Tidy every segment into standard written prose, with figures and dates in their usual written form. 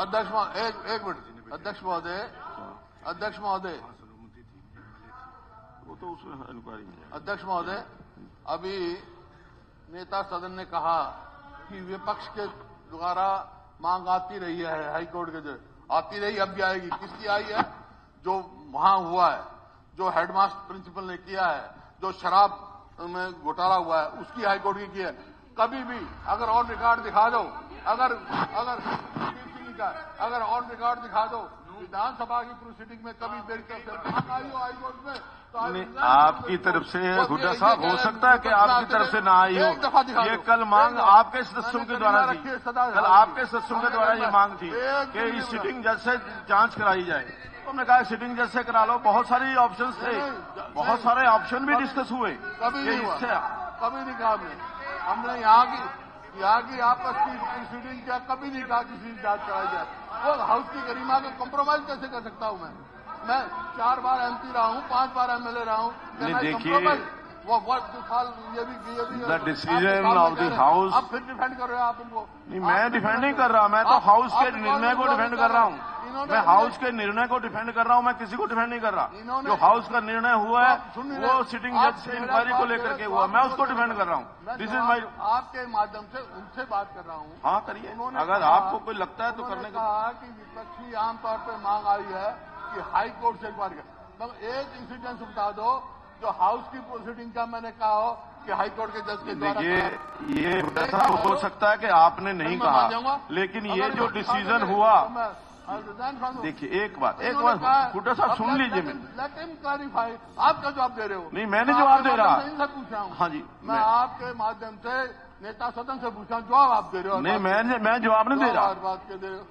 एक मिनट अध्यक्ष महोदय वो तो उसमें इंक्वायरी में जाएगा। अध्यक्ष महोदय, अभी नेता सदन ने कहा कि विपक्ष के द्वारा मांग आती रही है हाईकोर्ट के, जो आती रही अब भी आएगी। किसकी आई है? जो वहां हुआ है, जो हेडमास्टर प्रिंसिपल ने किया है, जो शराब में घोटाला हुआ है, उसकी हाईकोर्ट की है। कभी भी अगर ऑन रिकॉर्ड दिखा दो, अगर ऑन रिकॉर्ड दिखा दो विधानसभा की प्रोसीडिंग में कभी मेरी तरफ से मांग आई हो हाईकोर्ट में, तो आपकी तरफ से हुड्डा साहब हो सकता है कि आपकी तरफ से ना आई हो। ये कल मांग आपके सदस्यों के द्वारा थी, कल आपके सदस्यों के द्वारा ये मांग थी कि इस सिटिंग जज से जांच कराई जाए। तो हमने कहा सिटिंग जज से करा लो। बहुत सारी ऑप्शन थे, बहुत सारे ऑप्शन भी डिस्कस हुए। कभी नहीं कहा हमने यहाँ की आपस की प्रोसीडिंग क्या कभी नहीं कहा किसी जांच कराई जाए। वो हाउस की गरिमा को कॉम्प्रोमाइज कैसे कर सकता हूँ मैं 4 बार एमपी रहा हूँ, 5 बार एमएलए रहा हूँ। देखिए, वो साल ये भी the decision of the house. अब फिर डिफेंड कर रहे हो आप इनको। नहीं, मैं डिफेंड नहीं कर रहा, मैं तो हाउस के निर्णय को डिफेंड कर रहा हूँ। मैं हाउस के निर्णय को डिफेंड कर रहा हूँ, मैं किसी को डिफेंड नहीं कर रहा। जो हाउस का निर्णय हुआ है वो सिटिंग जज से इंक्वायरी को लेकर के हुआ, मैं उसको डिफेंड कर रहा हूँ। दिस इज माई, आपके माध्यम से उनसे बात कर रहा हूँ। हाँ करिए, अगर आपको कोई लगता है तो करने का। कहा कि विपक्षी आमतौर पर मांग आई है कि हाई कोर्ट से इंक्वायरी कर। तो एक इंसिडेंस बता दो जो हाउस की प्रोसीडिंग का मैंने कहा हो कि हाई कोर्ट के जज के द्वारा। देखिए, ये ऐसा हो सकता है कि आपने नहीं कहा, लेकिन ये जो डिसीजन हुआ, देखिए एक बात हुड्डा साहब सुन लीजिए। Let him clarify. आप क्या जवाब दे रहे हो? नहीं, मैंने जवाब दे रहा। इनसे पूछ रहा हूँ। हाँ जी, मैं आपके माध्यम से नेता सदन से पूछ रहा हूँ, जवाब आप दे रहे हो। नहीं, मैं जवाब नहीं दे रहा। बात के दे रहे हो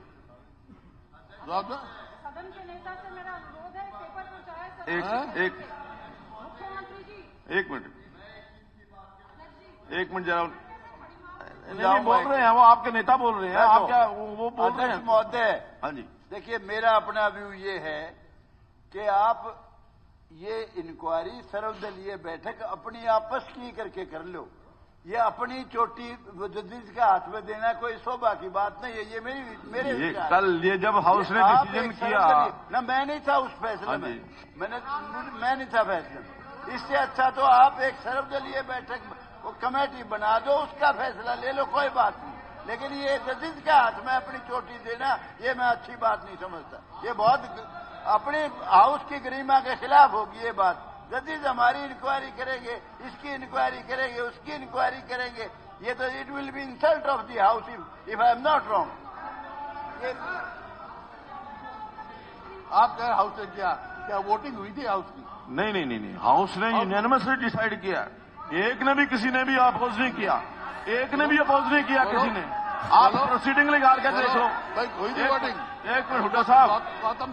जवाब दो। सदन के नेता से मेरा अनुरोध है, पेपर पहुंचाए। एक मिनट जरा नहीं बोल रहे हैं, वो आपके नेता बोल रहे हैं। आप क्या वो बोल रहे हैं? महोदय, हाँ जी, देखिए मेरा अपना व्यू ये है कि आप ये इंक्वायरी सर्वदलीय बैठक अपनी आपस की करके कर लो। ये अपनी चोटी जज के हाथ में देना कोई शोभा की बात नहीं है। ये मेरे विचार। कल ये जब हाउस ने डिसीजन किया ना, मैं नहीं था उस फैसले में, मैं नहीं था फैसले में। इससे अच्छा तो आप एक सर्वदलीय बैठक वो कमेटी बना दो, उसका फैसला ले लो, कोई बात नहीं। लेकिन ये जजिस के हाथ में अपनी चोटी देना, ये मैं अच्छी बात नहीं समझता। ये बहुत अपनी हाउस की गरिमा के खिलाफ होगी ये बात। जजिस हमारी इंक्वायरी करेंगे, इसकी इंक्वायरी करेंगे, उसकी इंक्वायरी करेंगे, ये तो it will be insult of the house if I am not wrong. आप कह हाउस से क्या वोटिंग हुई थी हाउस की? नहीं, हाउस ने यूनानिमसली डिसाइड किया। एक ने भी किसी ने भी अपोज नहीं किया, एक ने भी अपोज नहीं किया किसी ने। आप प्रोसीडिंग निकाल के देख लो। एक मिनट हुड्डा साहब,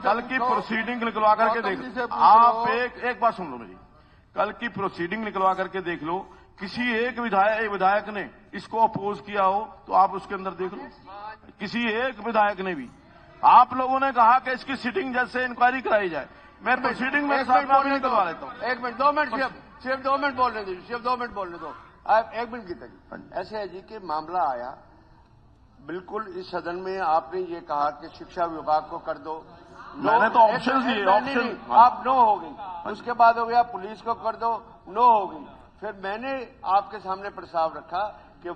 कल की प्रोसीडिंग निकलवा करके देख लो। आप एक बात सुन लो मेरी, कल की प्रोसीडिंग निकलवा करके देख लो। किसी एक विधायक ने इसको अपोज किया हो तो आप उसके अंदर देख लो, किसी एक विधायक ने भी। आप लोगों ने कहा कि इसकी सिटिंग जज से इंक्वायरी कराई जाए। मैं प्रोसीडिंग मेरे साथ में निकलवा लेता हूँ। 1 मिनट 2 मिनट सिर्फ 2 मिनट बोलने दो, सिर्फ 2 मिनट बोलने दो। 1 मिनट गीता जी, ऐसे है जी कि मामला आया बिल्कुल इस सदन में, आपने ये कहा कि शिक्षा विभाग को कर दो। मैंने तो ऑप्शन दिए, ऑप्शन आप नो हो गई। उसके बाद हो गया पुलिस को कर दो, नो हो गई। फिर मैंने आपके सामने प्रस्ताव रखा कि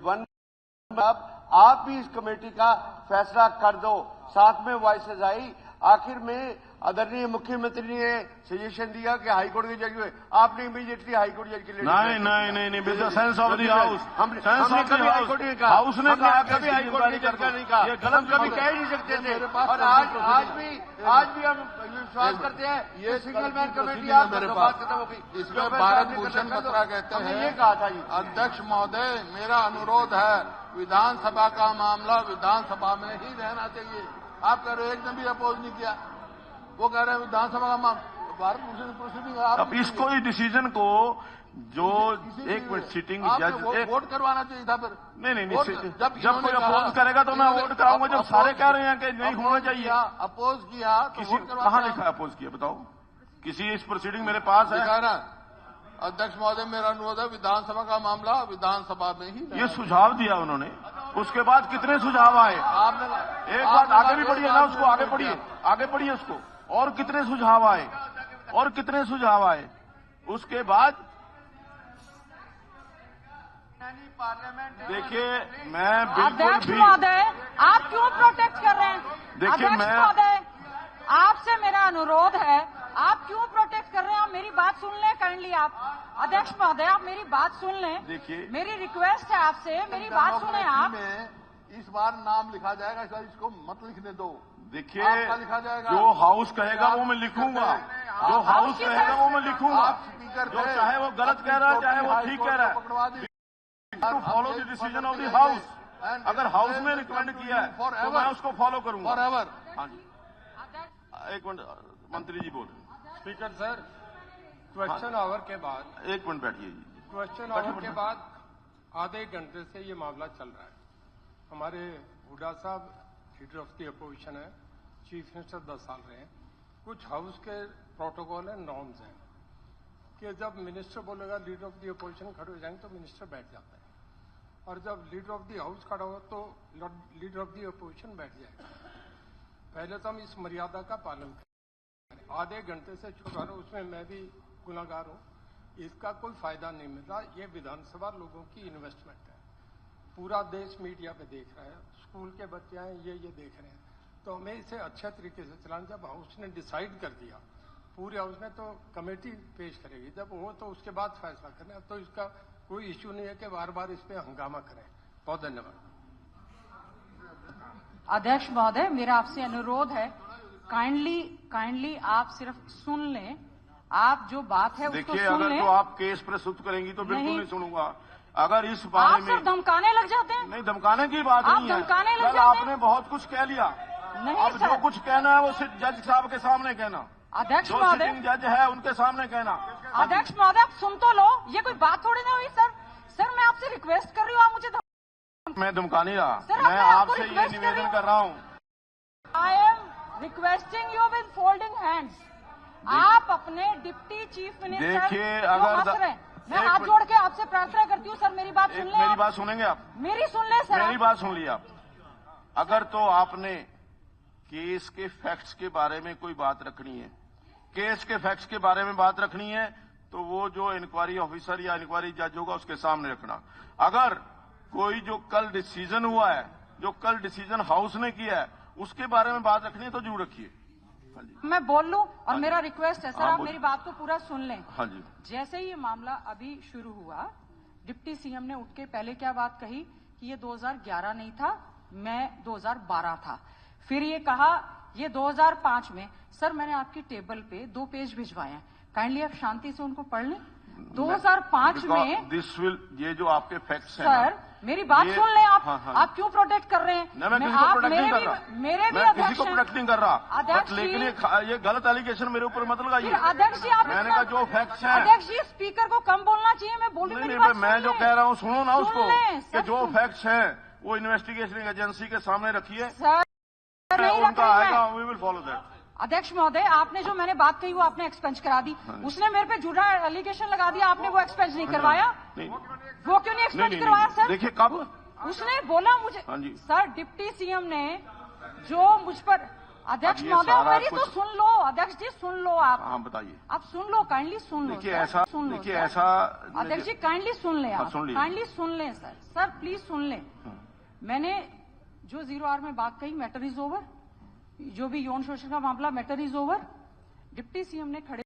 आप भी इस कमेटी का फैसला कर दो। साथ में वॉइसेज आई, आखिर में आदरणीय मुख्यमंत्री ने सजेशन दिया कि हाईकोर्ट के जज हुए, आपने इमीडिएटली हाईकोर्ट जज के लिए नहीं, with the sense of the house. हमने कभी हाईकोर्ट नहीं कहा, हाउस ने कहा कभी हाईकोर्ट की जज का नहीं कहा, हम कभी कह ही नहीं सकते थे। और आज भी हम विश्वास करते हैं ये सिंगल मैन कमेटी आप बात खत्म हो गई। इसमें भारत भूषण बत्रा कहते हैं, ये कहा था जी। अध्यक्ष महोदय, मेरा अनुरोध है विधानसभा का मामला विधानसभा में ही रहना चाहिए। आप कह रहे हो एक ने भी अपोज नहीं किया, वो कह रहे हैं विधानसभा का मामला भारत भूषण प्रोसीडिंग। अब इसको इस डिसीजन को जो एक मिनट सिटिंग जज वोट करवाना चाहिए था। फिर नहीं, जब कोई अपोज करेगा तो मैं वोट कराऊंगा। जब सारे कह रहे हैं कि नहीं होना चाहिए, अपोज किया किसी कहाँ लिखा अपोज किया बताओ? किसी इस प्रोसीडिंग मेरे पास है? अध्यक्ष महोदय, मेरा अनुरोध है विधानसभा का मामला विधानसभा में ही। ये सुझाव दिया उन्होंने। उसके बाद कितने सुझाव आए? एक बात आगे भी पढ़िए ना, उसको आगे पढ़िए, आगे पढ़िए उसको। और कितने सुझाव आए, और कितने सुझाव आए उसके बाद? देखिए मैं बिल्कुल भी, महोदय आप क्यों प्रोटेक्ट कर रहे हैं? देखिए मैं, महोदय आपसे मेरा अनुरोध है, आप क्यों प्रोटेक्ट कर रहे हैं? आप मेरी बात सुन लें काइंडली। आप अध्यक्ष महोदय आप मेरी बात सुन लें। देखिए मेरी रिक्वेस्ट है आपसे, मेरी बात सुने आप। इस बार नाम लिखा जाएगा, इसको मत लिखने दो। देखिए लिखा जाएगा, जो हाउस कहेगा वो मैं लिखूंगा, जो हाउस कहेगा वो मैं लिखूंगा। जो चाहे वो गलत कह रहा है चाहे वो ठीक कह रहा है, to follow the decision of the house. अगर हाउस में रिकमेंड किया है तो मैं उसको फॉलो करूंगा। हाँ जी, एक मिनट मंत्री जी बोल। स्पीकर सर, क्वेश्चन आवर के बाद, एक मिनट बैठिए जी। क्वेश्चन आवर के बाद आधे घंटे से ये मामला चल रहा है। हमारे हुड्डा साहब लीडर ऑफ द अपोजिशन है, चीफ मिनिस्टर 10 साल रहे हैं। कुछ हाउस के प्रोटोकॉल है, नॉर्म्स हैं कि जब मिनिस्टर बोलेगा लीडर ऑफ द अपोजिशन खड़े हो जाएंगे तो मिनिस्टर बैठ जाता है, और जब लीडर ऑफ द हाउस खड़ा हो तो लीडर ऑफ द अपोजिशन बैठ जाएगा। पहले तो हम इस मर्यादा का पालन करें। आधे घंटे से छुड़ा रहा, उसमें मैं भी गुनाहगार हूं। इसका कोई फायदा नहीं मिल रहा। ये विधानसभा लोगों की इन्वेस्टमेंट है, पूरा देश मीडिया पे देख रहा है, स्कूल के बच्चे हैं ये देख रहे हैं। तो हमें इसे अच्छे तरीके से चलाना। जब हाउस ने डिसाइड कर दिया, पूरे हाउस ने, तो कमेटी पेश करेगी, जब हो तो उसके बाद फैसला करना। तो इसका कोई इश्यू नहीं है कि बार बार इस पे हंगामा करें। बहुत धन्यवाद। अध्यक्ष महोदय मेरा आपसे अनुरोध है, काइंडली आप सिर्फ सुन लें। आप जो बात है उसको देखिए सुन अगर लें। तो आप केस प्रस्तुत करेंगी तो बिल्कुल नहीं सुनूंगा। अगर इस बारे आप में सिर्फ धमकाने लग जाते हैं। नहीं, धमकाने की बात आप नहीं है। धमकाने लग कल जाते हैं। आपने बहुत कुछ कह लिया, नहीं अब जो सर। कुछ कहना है वो सिर्फ जज साहब के सामने कहना। अध्यक्ष जो महोदय, सिटिंग जज है उनके सामने कहना। अध्यक्ष महोदय आप सुन तो लो, ये कोई बात थोड़ी नहीं हुई सर। सर मैं आपसे रिक्वेस्ट कर रही हूँ, आप मुझे मैं धमका नहीं रहा, सर, मैं आपको आपसे ये रिक्वेस्ट कर रही निवेदन हूं। कर रहा हूँ। I am requesting you with folding hands. आप अपने डिप्टी चीफ मिनिस्टर देखिए, जो अगर हंस रहे हैं, मैं एक हाथ मिनट। जोड़ के आपसे प्रार्थना करती हूँ सर, मेरी बात सुन लें। मेरी बात सुनेंगे आप? मेरी सुन लें सर। मेरी बात सुन ली आप। अगर तो आपने केस के फैक्ट्स के बारे में कोई बात रखनी है, केस के फैक्ट्स के बारे में बात रखनी है, तो वो जो इंक्वायरी ऑफिसर या इंक्वायरी जज होगा उसके सामने रखना। अगर कोई जो कल डिसीजन हुआ है, जो कल डिसीजन हाउस ने किया है, उसके बारे में बात रखनी है तो जरूर रखिए। हाँ जी, मैं बोल लूं, और मेरा रिक्वेस्ट है सर, हाँ, आप मेरी बात को पूरा सुन लें। हाँ जी। जैसे ही ये मामला अभी शुरू हुआ, डिप्टी सीएम ने उठ के पहले क्या बात कही कि ये 2011 नहीं था, मैं 2012 था। फिर ये कहा ये 2005 में। सर मैंने आपकी टेबल पे 2 पेज भिजवाए हैं, काइंडली आप शांति से उनको पढ़ लें। 2005 में दिस विल, ये जो आपके फैक्ट्स हैं सर मेरी बात सुन लें आप। हाँ, हाँ, आप क्यों प्रोटेक्ट कर रहे हैं? मैं किसी को प्रोटेक्ट नहीं कर रहा, मेरे भी मैं किसी अध्यक्ष को हैं। प्रोटेक्ट नहीं कर रहा, अध्यक्ष लेकिन ये गलत एलिगेशन मेरे ऊपर मत लगाइए। फिर अध्यक्ष जी आप मैंने इतना- कहा जो फैक्ट्स हैं। अध्यक्ष जी स्पीकर को कम बोलना चाहिए, मैं बोल रही हूँ, नहीं, मेरी बात मैं सुन जो लें। कह रहा हूँ सुनो ना सुन उसको, लें, कि सर, जो सुन- फैक्ट्स हैं वो इन्वेस्टिगेशन एजेंसी के सामने रखिए, सर नहीं रख उनका रही आएगा, मैं। We will follow that. अध्यक्ष महोदय आपने जो मैंने बात कही वो आपने एक्सपेंज करा दी। उसने मेरे पे झूठा एलिगेशन लगा दिया, आपने वो एक्सपेंज नहीं करवाया। नहीं, वो क्यों नहीं एक्सपेंज नहीं, करवाया नहीं, सर? देखिए कब उसने बोला मुझे। हाँ जी। सर डिप्टी सीएम ने जो मुझ पर, अध्यक्ष अब ये महोदय सारा मेरी तो कुछ- सुन लो, अध्यक्ष जी सुन लो आप। हाँ बताइए। आप सुन लो, काइंडली सुन लो। देखिए सर, ऐसा, सुन लो देखिए सर। ऐसा, अध्यक्ष जी काइंडली सुन लें हाँ, आप, सुन लिया। काइंडली सुन लें सर। सर प्लीज सुन लें। मैंने जो 0 आवर में बात कही, मैटर इज ओवर। जो भी यौन शोषण का मामला, matter is over. Deputy CM ने खड़े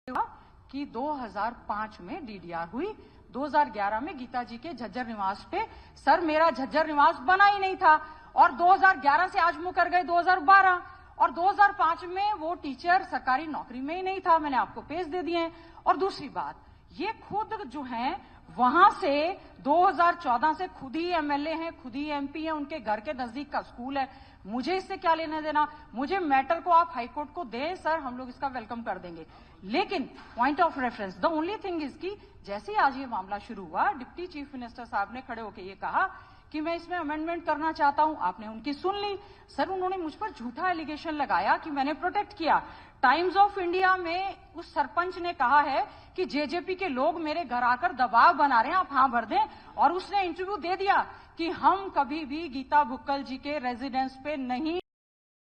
हुआ कि 2005 में डीडीआर हुई, 2011 में गीता जी के झज्जर निवास पे। सर मेरा झज्जर निवास बना ही नहीं था, और 2011 से आज मुकर गए 2012, और 2005 में वो टीचर सरकारी नौकरी में ही नहीं था। मैंने आपको पेज दे दिए हैं। और दूसरी बात, ये खुद जो हैं वहां से 2014 से खुद ही एमएलए हैं, खुद ही एमपी हैं, उनके घर के नजदीक का स्कूल है। मुझे इससे क्या लेना देना? मुझे मैटर को आप हाईकोर्ट को दें सर, हम लोग इसका वेलकम कर देंगे। लेकिन point of reference, the only thing is कि जैसे ही आज ये मामला शुरू हुआ, डिप्टी चीफ मिनिस्टर साहब ने खड़े होकर ये कहा कि मैं इसमें अमेंडमेंट करना चाहता हूं, आपने उनकी सुन ली। सर, उन्होंने मुझ पर झूठा एलिगेशन लगाया कि मैंने प्रोटेक्ट किया। टाइम्स ऑफ इंडिया में उस सरपंच ने कहा है कि जेजेपी के लोग मेरे घर आकर दबाव बना रहे हैं, आप हाँ भर दें। और उसने इंटरव्यू दे दिया कि हम कभी भी गीता भुक्कल जी के रेजिडेंस पे नहीं।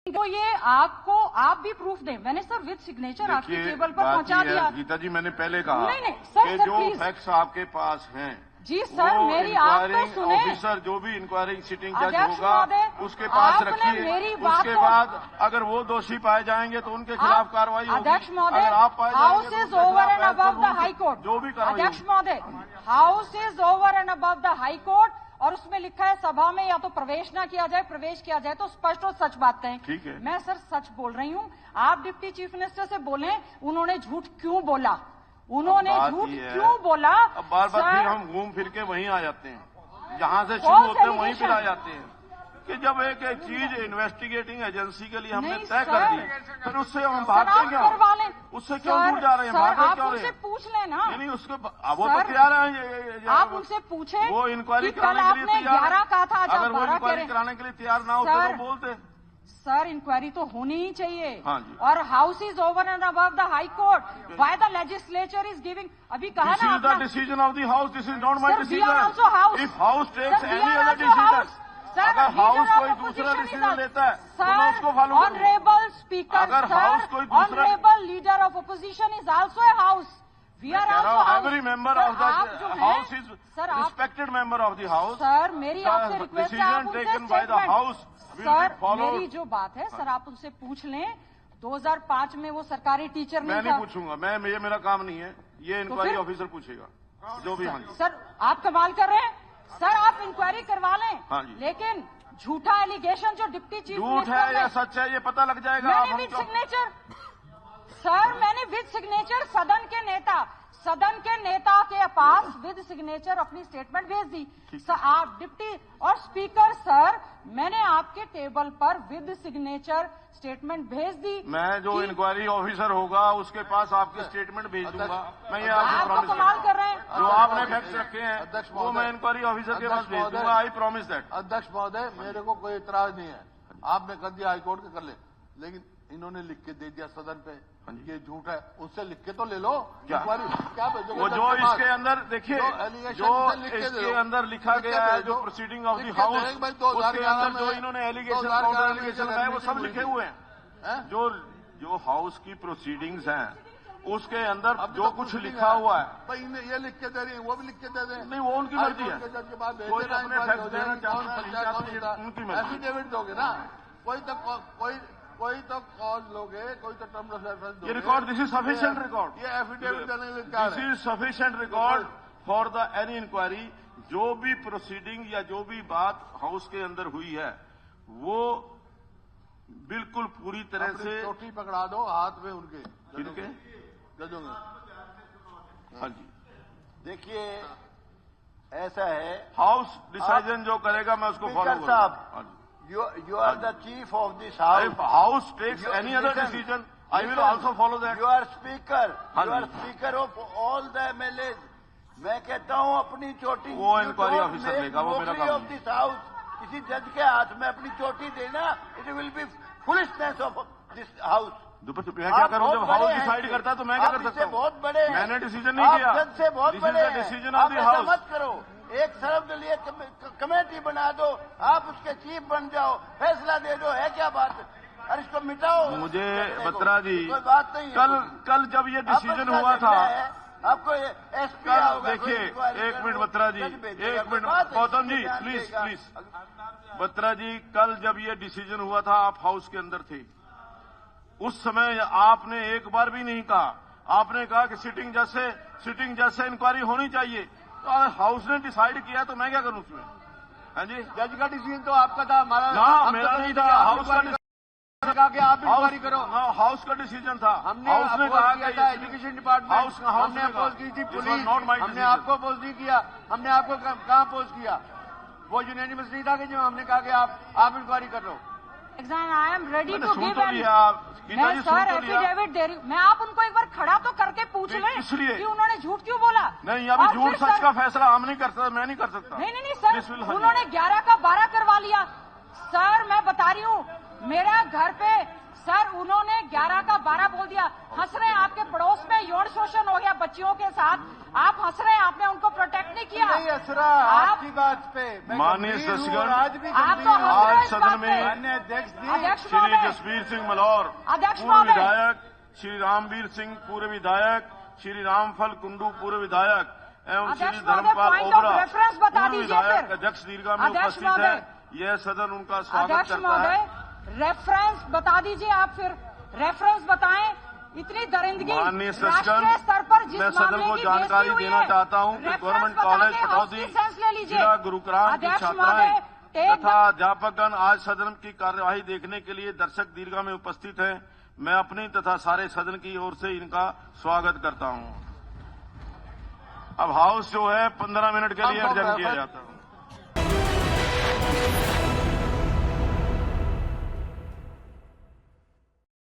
तो ये आपको आप भी प्रूफ दें। मैंने सर विद सिग्नेचर आपकी टेबल पर पहुंचा दिया। गीता जी, मैंने पहले कहा नहीं सर, कि जो फैक्ट्स आपके पास हैं जी सर, मेरी आप तो सुने। ऑफिसर जो भी इंक्वायरिंग सिटिंग जज होगा उसके पास रखिए। उसके बाद अगर वो दोषी पाए जाएंगे तो उनके खिलाफ कार्रवाई होगी। अध्यक्ष महोदय, अगर आप पाए house is over and above the high court. जो भी कार्रवाई। अध्यक्ष महोदय, house is over and above the high court, और उसमें लिखा है सभा में या तो प्रवेश ना किया जाए, प्रवेश किया जाए तो स्पष्ट और सच बात कहें। ठीक है, मैं सर सच बोल रही हूँ। आप डिप्टी चीफ मिनिस्टर से बोलें उन्होंने झूठ क्यों बोला, उन्होंने झूठ क्यों बोला। अब बार बार फिर हम घूम फिर के वहीं आ जाते हैं, जहां से शुरू होते हैं वहीं फिर आ जाते हैं कि जब एक एक चीज इन्वेस्टिगेटिंग एजेंसी के लिए हमने तय कर दी, फिर उससे हम भागते क्या? उससे क्यों दूर जा रहे हैं? भाग रहे क्यों? उनसे पूछ लेना। नहीं, उसको वो तो तैयार है। आप उनसे पूछे, वो इंक्वायरी कराने के लिए तैयार है। अगर वो इंक्वायरी कराने के लिए तैयार ना होते तो बोलते। सर, इंक्वायरी तो होनी ही चाहिए। हाँ जी। और house is over and above the high court. Why the legislature is giving, अभी कहा ना, this is the decision of the house, this is not my decision. If house takes any other decision, अगर house कोई दूसरा decision लेता है तो मैं उसको फॉलो करूंगा। ऑनरेबल स्पीकर, अगर हाउस कोई दूसरा, honourable leader of opposition is also a house. We are also every member of the house is respected member of the house. Sir, मेरी आपसे रिक्वेस्ट है, आप उनसे taken by the house. Sir, मेरी जो बात है सर, आप उनसे पूछ लें। 2005 में वो सरकारी टीचर नहीं था। मैं नहीं पूछूंगा, ये मेरा काम नहीं है, ये इंक्वायरी ऑफिसर पूछेगा जो भी। हाँ जी सर, आप कमाल कर रहे हैं। सर, आप इंक्वायरी करवा लें। हाँ जी। लेकिन झूठा एलिगेशन जो डिप्टी चीफ झूठ है या सच है ये पता लग जाएगा। मैंने विद सिग्नेचर, सर, मैंने विद सिग्नेचर सदन के नेता के पास विद सिग्नेचर अपनी स्टेटमेंट भेज दी। सर, आप डिप्टी और स्पीकर सर, मैंने आपके टेबल पर विद सिग्नेचर स्टेटमेंट भेज दी। मैं जो इंक्वायरी ऑफिसर होगा उसके पास आपकी स्टेटमेंट भेज दूंगा। मैं ये आपको आप प्रॉमिस कमाल कर रहे हैं। जो आपने फैक्ट्स रखे हैं वो मैं इंक्वायरी ऑफिसर के पास भेज दूंगा। I promise that. अध्यक्ष महोदय, मेरे को कोई इतराज नहीं है, आपने कर दिया हाईकोर्ट के कर ले, लेकिन इन्होंने लिख के दे दिया सदन पे ये झूठ है, उससे लिख के तो ले लो। क्या भेजोगे? वो जो इसके अंदर देखिए, जो इसके अंदर लिखा गया है, जो प्रोसीडिंग ऑफ द हाउस, उसके अंदर जो इन्होंने एलिगेशन काउंटर एलिगेशन लगाए वो सब लिखे हुए हैं। जो हाउस की प्रोसीडिंग्स हैं उसके अंदर जो कुछ लिखा हुआ है, भाई ये लिख के दे रही है, वो भी लिख के दे दें। नहीं, वो उनकी मर्जी है। कोई अपने फैक्ट देना चाहता है, उनकी मर्जी। एफिडेविट दोगे ना, कोई तो कॉज लोगे, कोई तो टर्म ऑफ रेफरेंस दोगे। ये record, this is sufficient record. ये एफिडेविट देने के लिए क्या है? This is sufficient record for the any inquiry. जो भी प्रोसीडिंग या जो भी बात हाउस के अंदर हुई है वो बिल्कुल पूरी तरह से। चोटी पकड़ा दो हाथ में उनके, किनके? जजों में। हाँ जी, देखिए ऐसा है, हाउस डिसीजन जो करेगा मैं उसको फॉलो करूंगा। साहब, you are the chief of this house. If house takes any other decision, I will also follow that. You are speaker. You are speaker of all the MLAs. मैं कहता हूँ अपनी चोटी, वो इंक्वायरी ऑफिसर लेगा, वो मेरा काम ऑफ दिस हाउस किसी जज के हाथ में अपनी चोटी देना, it will be foolishness of this house. मैं क्या करूँ? जब हाउस डिसाइड करता है तो मैं क्या कर सकता हूँ? बहुत बड़े हैं, मैंने डिसीजन नहीं किया। जज से बहुत बड़े हैं, डिसीजन ऑफ द हाउस। मत करो। एक सर्वदलीय कमेटी बना दो, आप उसके चीफ बन जाओ, फैसला दे दो, है क्या बात? और इसको मिटाओ। मुझे बत्रा जी, कोई बात नहीं। कल जब ये डिसीजन हुआ था, आपको एसपी देखिए, एक मिनट बत्रा जी, एक मिनट गौतम जी, प्लीज। बत्रा जी, कल जब ये डिसीजन हुआ था आप हाउस के अंदर थे, उस समय आपने एक बार भी नहीं कहा, आपने कहा कि सिटिंग जज से इंक्वायरी होनी चाहिए। तो हाउस ने डिसाइड किया तो मैं क्या करूं उसमें? हाँ जी, जज का डिसीजन तो आपका था, हमारा ना, मेरा नहीं था। हाउस का कहा कि आप इंक्वायरी करो। हाउस का डिसीजन था। हमने कहा था एजुकेशन डिपार्टमेंट, हमने अपोज की थी पुलिस, हमने आपको अपोज नहीं किया। हमने आपको कहाँ अपोज किया? वो यूनानिमस नहीं था कि जो हमने कहा कि आप इंक्वायरी कर लो। I am ready to give मैं सर एफिडेविट दे रही हूँ। मैं आप उनको एक बार खड़ा तो करके पूछ लें इसलिए कि उन्होंने झूठ क्यों बोला। नहीं, अभी झूठ सच का फैसला हम नहीं कर सकते, मैं नहीं कर सकता। नहीं सर, उन्होंने 11 का 12 करवा लिया। सर मैं बता रही हूँ, मेरा घर पे सर उन्होंने 11 का 12 बोल दिया। हंस रहे हैं, आपके पड़ोस में यौन शोषण हो गया बच्चियों के साथ, आप हंस रहे हैं, आपने उनको प्रोटेक्ट नहीं किया। नहीं हंस रहा आपकी बात पे, माननीय सदस्यगण, आज भी आप तो हंस रहे हैं इस सदन बात में माननीय अध्यक्ष जी, अध्यक्ष श्री महोदय, जसबीर सिंह मलौर अध्यक्ष पूर्व महोदय, विधायक, श्री रामवीर सिंह पूर्व विधायक, श्री रामफल कुंडू पूर्व विधायक एवं श्री अध्यक्ष महोदय, Dharmpal point of Obra reference बता पूर्व दीजिए विधायक फिर। अध्यक्ष दीर्घा में अध्यक्ष उपस्थित है। महोदय, यह सदन उनका स्वागत अध्यक्ष करता है। महोदय रेफरेंस बता दीजिए आप, फिर रेफरेंस बताएं। इतनी दरिंदगी माननीय राष्ट्रीय स्तर पर जिस मैं सदन को जानकारी देना चाहता हूं कि गवर्नमेंट कॉलेज पटौदी जिला गुरुग्राम की छात्राएं तथा अध्यापकगण आज सदन की कार्यवाही देखने के लिए दर्शक दीर्घा में उपस्थित हैं। मैं अपनी तथा सारे सदन की ओर से इनका स्वागत करता हूं। अब हाउस जो है 15 मिनट के लिए अर्जन किया जाता है।